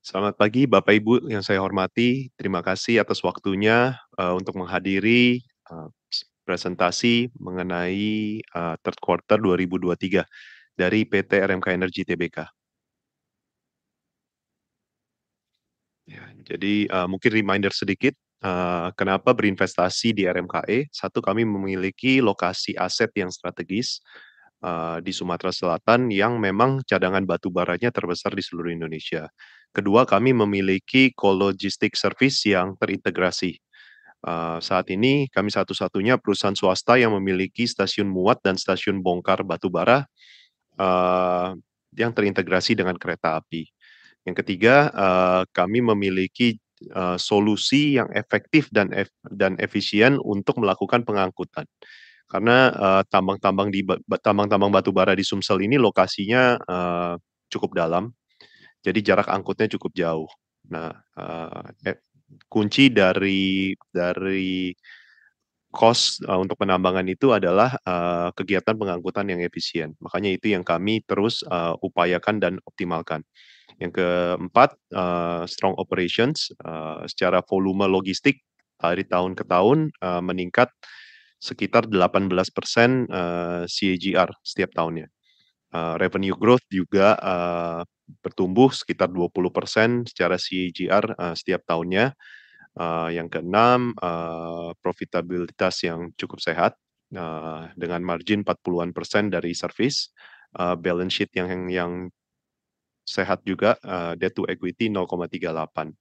Selamat pagi Bapak Ibu yang saya hormati. Terima kasih atas waktunya, untuk menghadiri, presentasi mengenai, third quarter 2023 dari PT RMK Energi Tbk. Ya, jadi, mungkin reminder sedikit, kenapa berinvestasi di RMKE. Satu, kami memiliki lokasi aset yang strategis, di Sumatera Selatan yang memang cadangan batu baranya terbesar di seluruh Indonesia. Kedua, kami memiliki co-logistic service yang terintegrasi. Saat ini kami satu-satunya perusahaan swasta yang memiliki stasiun muat dan stasiun bongkar batu bara, eee, yang terintegrasi dengan kereta api. Yang ketiga, kami memiliki, solusi yang efektif dan efisien untuk melakukan pengangkutan. Karena, tambang-tambang batu bara di Sumsel ini lokasinya, cukup dalam, jadi jarak angkutnya cukup jauh. Nah, kunci dari cost, untuk penambangan itu adalah, kegiatan pengangkutan yang efisien. Makanya itu yang kami terus, upayakan dan optimalkan. Yang keempat, strong operations, secara volume logistik dari tahun ke tahun, meningkat sekitar 18%, CAGR setiap tahunnya. Revenue growth juga, bertumbuh sekitar 20% secara CAGR, setiap tahunnya. Yang keenam, profitabilitas yang cukup sehat, dengan margin 40-an% dari service, balance sheet yang sehat juga, debt to equity 0,38.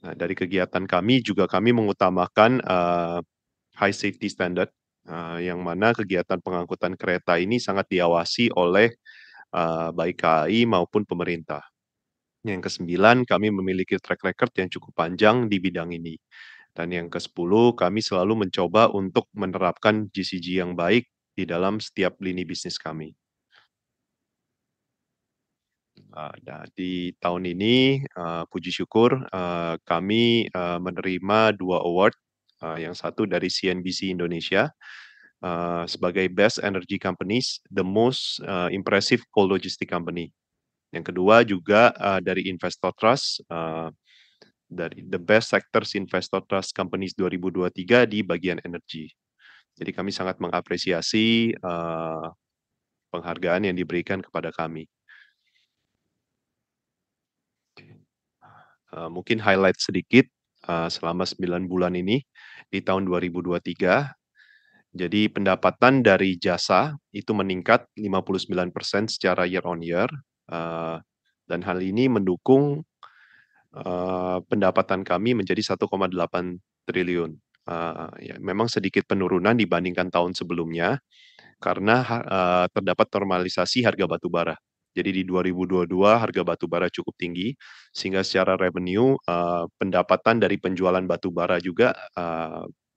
Nah, dari kegiatan kami juga kami mengutamakan, high safety standard, yang mana kegiatan pengangkutan kereta ini sangat diawasi oleh, baik KAI maupun pemerintah. Yang kesembilan, kami memiliki track record yang cukup panjang di bidang ini. Dan yang kesepuluh, kami selalu mencoba untuk menerapkan GCG yang baik di dalam setiap lini bisnis kami. Nah, di tahun ini, puji syukur, kami, menerima 2 award, yang satu dari CNBC Indonesia, sebagai Best Energy Companies, the Most, Impressive Coal Logistic Company. Yang kedua juga, dari Investor Trust, dari The Best Sectors Investor Trust Companies 2023 di bagian energi. Jadi kami sangat mengapresiasi, penghargaan yang diberikan kepada kami. Mungkin highlight sedikit, selama 9 bulan ini di tahun 2023. Jadi pendapatan dari jasa itu meningkat 59% secara year on year, dan hal ini mendukung, pendapatan kami menjadi 1,8 triliun. Ya memang sedikit penurunan dibandingkan tahun sebelumnya karena terdapat normalisasi harga batu bara. Jadi di 2022 harga batu bara cukup tinggi, sehingga secara revenue, pendapatan dari penjualan batu bara juga,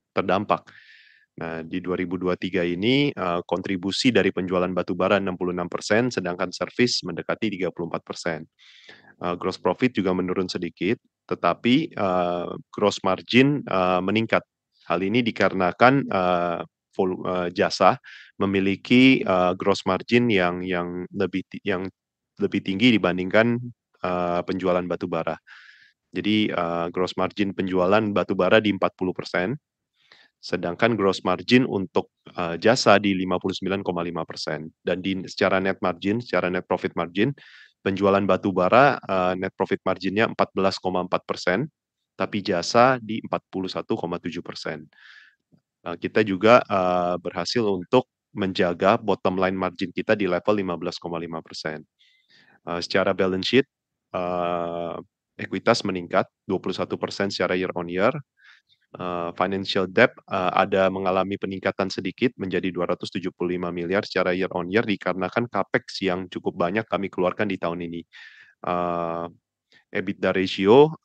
terdampak. Nah, di 2023 ini, kontribusi dari penjualan batu bara 66%, sedangkan servis mendekati 34%. Gross profit juga menurun sedikit, tetapi, gross margin, meningkat. Hal ini dikarenakan, jasa memiliki, gross margin yang lebih tinggi dibandingkan, penjualan batu bara. Jadi, gross margin penjualan batu bara di 40%, sedangkan gross margin untuk, jasa di 59,5%. Dan secara net margin, secara net profit margin, penjualan batu bara, net profit margin-nya 14,4%, tapi jasa di 41,7%. Kita juga, berhasil untuk menjaga bottom line margin kita di level 15,5%. Secara balance sheet, eee, ekuitas meningkat 21% secara year on year, financial debt, ada mengalami peningkatan sedikit menjadi 275 miliar secara year on year dikarenakan capex yang cukup banyak kami keluarkan di tahun ini. Eee, EBITDA ratio,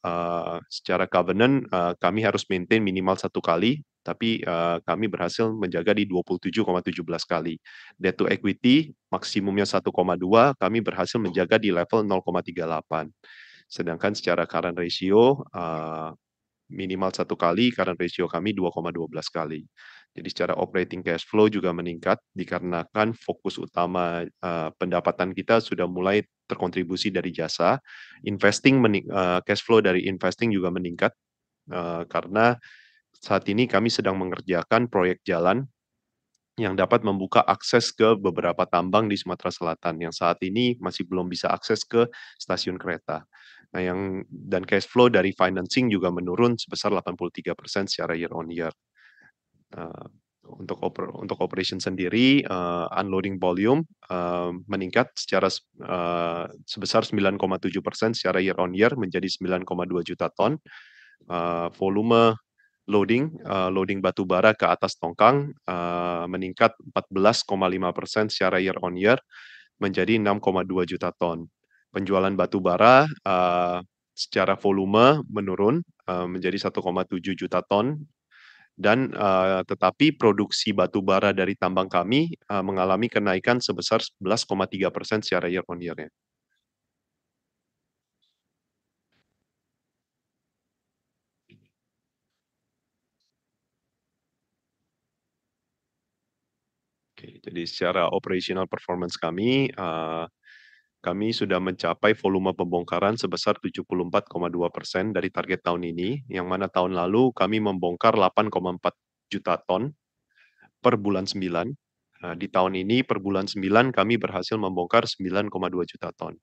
secara covenant, kami harus maintain minimal 1 kali, tapi, kami berhasil menjaga di 27,17 kali. Debt to equity maksimumnya 1,2, kami berhasil menjaga di level 0,38. Sedangkan secara current ratio, minimal 1 kali, current ratio kami 2,12 kali. Jadi secara operating cash flow juga meningkat dikarenakan fokus utama, pendapatan kita sudah mulai terkontribusi dari jasa. Cash flow dari investing juga meningkat, karena saat ini kami sedang mengerjakan proyek jalan yang dapat membuka akses ke beberapa tambang di Sumatera Selatan yang saat ini masih belum bisa akses ke stasiun kereta. Nah, dan cash flow dari financing juga menurun sebesar 83% secara year on year. Eee, untuk operation sendiri, unloading volume, meningkat sebesar 9,7% secara year on year menjadi 9,2 juta ton. Volume loading batu bara ke atas tongkang, meningkat 14,5% secara year on year menjadi 6,2 juta ton. Penjualan batu bara, secara volume menurun, menjadi 1,7 juta ton tetapi produksi batu bara dari tambang kami, mengalami kenaikan sebesar 11,3% secara year on year-nya. Oke, jadi secara operational performance kami sudah mencapai volume pembongkaran sebesar 74,2% dari target tahun ini, yang mana tahun lalu kami membongkar 8,4 juta ton per bulan 9. Di tahun ini per bulan 9 kami berhasil membongkar 9,2 juta ton.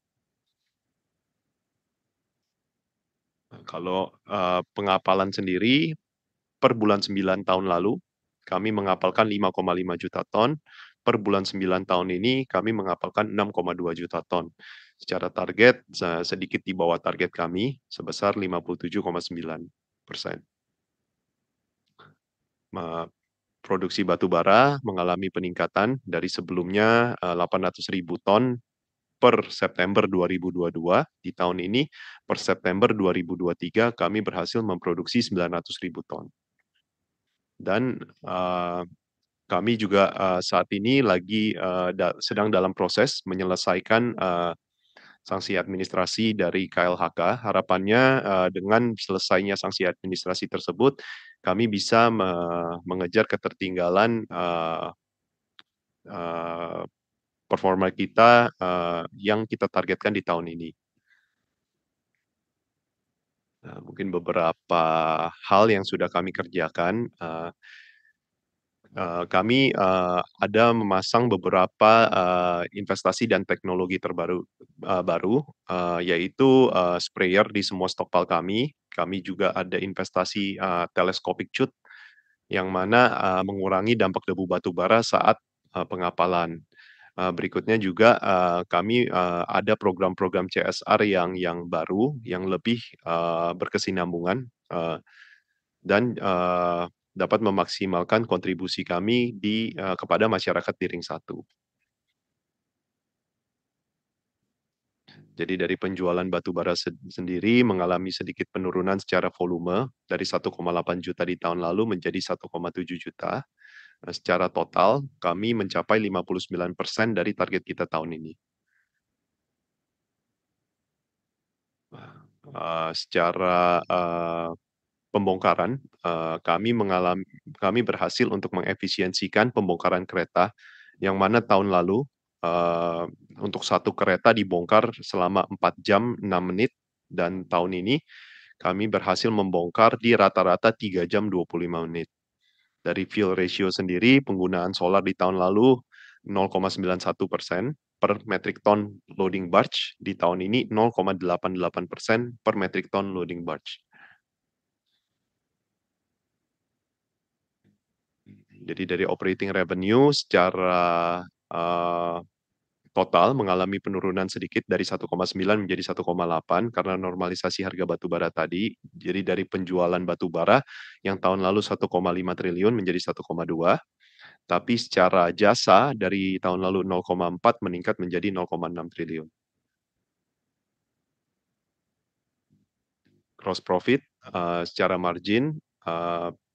Kalau, pengapalan sendiri per bulan 9 tahun lalu, kami mengapalkan 5,5 juta ton, per bulan 9 tahun ini kami mengapalkan 6,2 juta ton. Secara target, sedikit di bawah target kami sebesar 57,9%. Produksi batu bara mengalami peningkatan dari sebelumnya, 800.000 ton per September 2022. Di tahun ini, per September 2023 kami berhasil memproduksi 900.000 ton. Dan, kami juga, saat ini lagi, sedang dalam proses menyelesaikan, sanksi administrasi dari KLHK. Harapannya, dengan selesainya sanksi administrasi tersebut, kami bisa mengejar ketertinggalan, eee, performa kita, yang kita targetkan di tahun ini. Mungkin beberapa hal yang sudah kami kerjakan, kami, ada memasang beberapa, investasi dan teknologi baru, yaitu, sprayer di semua stockpile kami. Kami juga ada investasi, telescopic chute yang mana, mengurangi dampak debu batu bara saat, pengapalan. Berikutnya juga, kami, ada program-program CSR yang baru, yang lebih, berkesinambungan, dan, dapat memaksimalkan kontribusi kami kepada masyarakat di Ring 1. Jadi dari penjualan batu bara sendiri mengalami sedikit penurunan secara volume dari 1,8 juta di tahun lalu menjadi 1,7 juta. Secara total kami mencapai 59% dari target kita tahun ini. Secara, pembongkaran, kami berhasil untuk mengefisiensikan pembongkaran kereta, yang mana tahun lalu, eee, untuk satu kereta dibongkar selama 4 jam 6 menit, dan tahun ini kami berhasil membongkar di rata-rata 3 jam 25 menit. Dari fuel ratio sendiri, penggunaan solar di tahun lalu 0,91% per metric ton loading barge, di tahun ini 0,88% per metric ton loading barge. Jadi dari operating revenue secara, eee, total mengalami penurunan sedikit dari 1,9 menjadi 1,8 karena normalisasi harga batu bara tadi. Jadi dari penjualan batu bara yang tahun lalu 1,5 triliun menjadi 1,2, tapi secara jasa dari tahun lalu 0,4 meningkat menjadi 0,6 triliun. Gross profit, secara margin,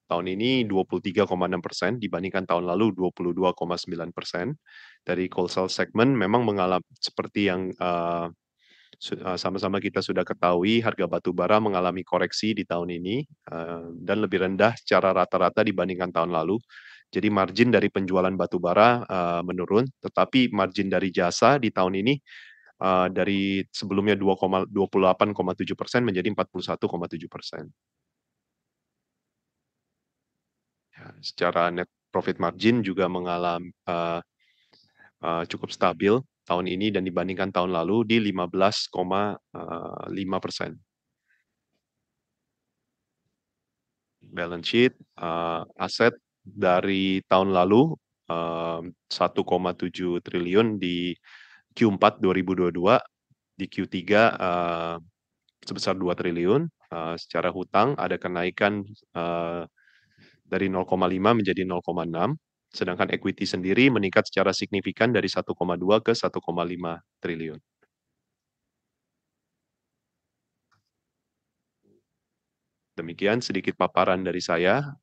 tahun ini 23,6% dibandingkan tahun lalu 22,9%. Dari wholesale segment memang seperti yang, Sama-sama kita sudah ketahui harga batu bara mengalami koreksi di tahun ini, dan lebih rendah secara rata-rata dibandingkan tahun lalu. Jadi margin dari penjualan batu bara, menurun, tetapi margin dari jasa di tahun ini, dari sebelumnya 28,7% menjadi 41,7%. Ya, secara net profit margin juga cukup stabil tahun ini dan dibandingkan tahun lalu di 15,5%. Balance sheet, aset dari tahun lalu, 1,7 triliun di Q4 2022, di Q3, sebesar 2 triliun, secara hutang ada kenaikan, dari 0,5 menjadi 0,6, sedangkan equity sendiri meningkat secara signifikan dari 1,2 ke 1,5 triliun. Demikian sedikit paparan dari saya.